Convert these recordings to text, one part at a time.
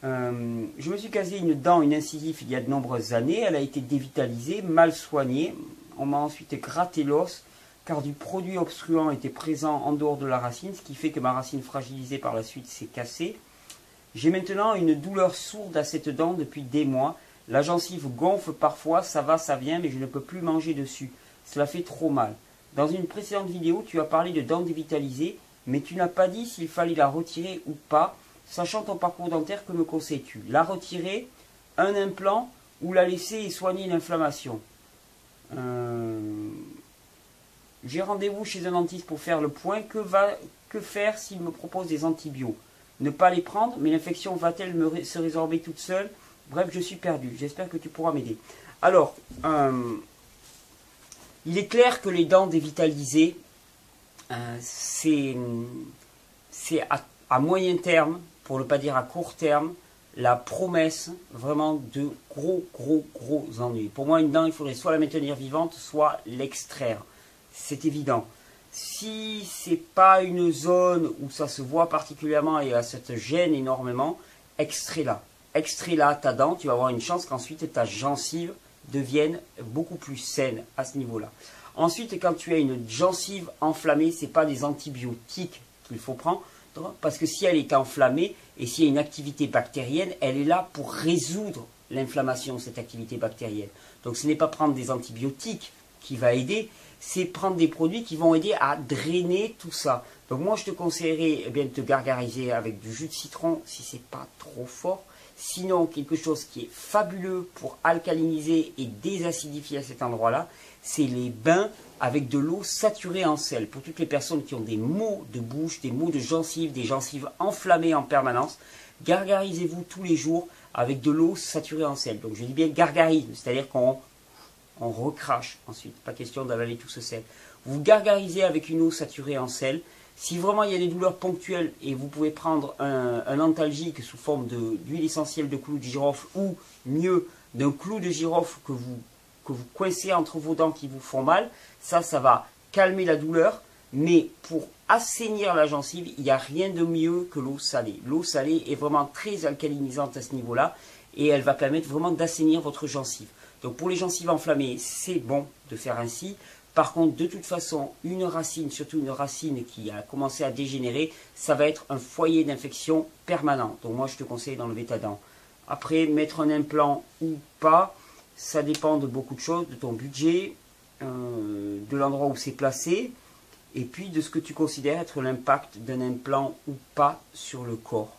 Je me suis cassé une dent, une incisive il y a de nombreuses années. Elle a été dévitalisée, mal soignée. On m'a ensuite gratté l'os car du produit obstruant était présent en dehors de la racine, ce qui fait que ma racine fragilisée par la suite s'est cassée. J'ai maintenant une douleur sourde à cette dent depuis des mois. La gencive gonfle parfois, ça va, ça vient, mais je ne peux plus manger dessus. Cela fait trop mal. Dans une précédente vidéo, tu as parlé de dents dévitalisées, mais tu n'as pas dit s'il fallait la retirer ou pas. Sachant ton parcours dentaire, que me conseilles-tu? La retirer, un implant ou la laisser et soigner l'inflammation? J'ai rendez-vous chez un dentiste pour faire le point. Que faire s'il me propose des antibiotiques? Ne pas les prendre, mais l'infection va-t-elle se résorber toute seule? Bref, je suis perdu. J'espère que tu pourras m'aider. Alors, il est clair que les dents dévitalisées, c'est à moyen terme, pour ne pas dire à court terme, la promesse vraiment de gros ennuis. Pour moi, une dent, il faudrait soit la maintenir vivante, soit l'extraire. C'est évident. Si c'est pas une zone où ça se voit particulièrement et ça te gêne énormément, extrais-la. Extrais-la ta dent, tu vas avoir une chance qu'ensuite ta gencive devienne beaucoup plus saine à ce niveau-là. Ensuite, quand tu as une gencive enflammée, ce n'est pas des antibiotiques qu'il faut prendre, parce que si elle est enflammée et s'il y a une activité bactérienne, elle est là pour résoudre l'inflammation, cette activité bactérienne. Donc ce n'est pas prendre des antibiotiques qui va aider, c'est prendre des produits qui vont aider à drainer tout ça. Donc moi je te conseillerais de te gargariser avec du jus de citron si ce n'est pas trop fort. Sinon, quelque chose qui est fabuleux pour alcaliniser et désacidifier à cet endroit-là, c'est les bains avec de l'eau saturée en sel. Pour toutes les personnes qui ont des maux de bouche, des maux de gencives, des gencives enflammées en permanence, gargarisez-vous tous les jours avec de l'eau saturée en sel. Donc je dis bien gargarise, c'est-à-dire qu'on recrache ensuite. Pas question d'avaler tout ce sel. Vous gargarisez avec une eau saturée en sel. Si vraiment il y a des douleurs ponctuelles et vous pouvez prendre un antalgique sous forme d'huile essentielle de clou de girofle ou mieux d'un clou de girofle que vous coincez entre vos dents qui vous font mal, ça va calmer la douleur, mais pour assainir la gencive, il n'y a rien de mieux que l'eau salée. L'eau salée est vraiment très alcalinisante à ce niveau-là et elle va permettre vraiment d'assainir votre gencive. Donc pour les gencives enflammées, c'est bon de faire ainsi. Par contre, de toute façon, une racine, surtout une racine qui a commencé à dégénérer, ça va être un foyer d'infection permanent. Donc moi, je te conseille d'enlever ta dent. Après, mettre un implant ou pas, ça dépend de beaucoup de choses, de ton budget, de l'endroit où c'est placé, et puis de ce que tu considères être l'impact d'un implant ou pas sur le corps.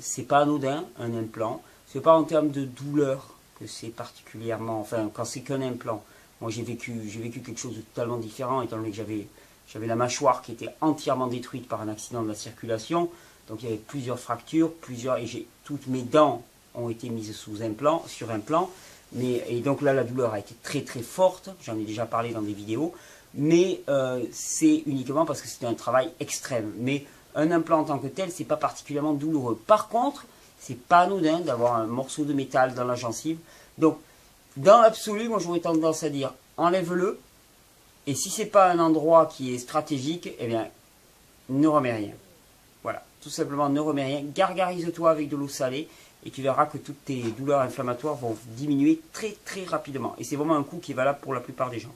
C'est pas anodin, un implant. C'est pas en termes de douleur que c'est particulièrement, enfin, quand c'est qu'un implant. Moi, j'ai vécu quelque chose de totalement différent, étant donné que j'avais la mâchoire qui était entièrement détruite par un accident de la circulation. Donc, il y avait plusieurs fractures, et toutes mes dents ont été mises sur implant. Et donc là, la douleur a été très forte. J'en ai déjà parlé dans des vidéos. Mais c'est uniquement parce que c'était un travail extrême. Mais un implant en tant que tel, c'est pas particulièrement douloureux. Par contre, c'est pas anodin d'avoir un morceau de métal dans la gencive. Donc, dans l'absolu, moi j'aurais tendance à dire enlève-le. Et si ce n'est pas un endroit qui est stratégique, eh bien, ne remets rien. Voilà, tout simplement ne remets rien. Gargarise-toi avec de l'eau salée et tu verras que toutes tes douleurs inflammatoires vont diminuer très rapidement. Et c'est vraiment un coup qui est valable pour la plupart des gens.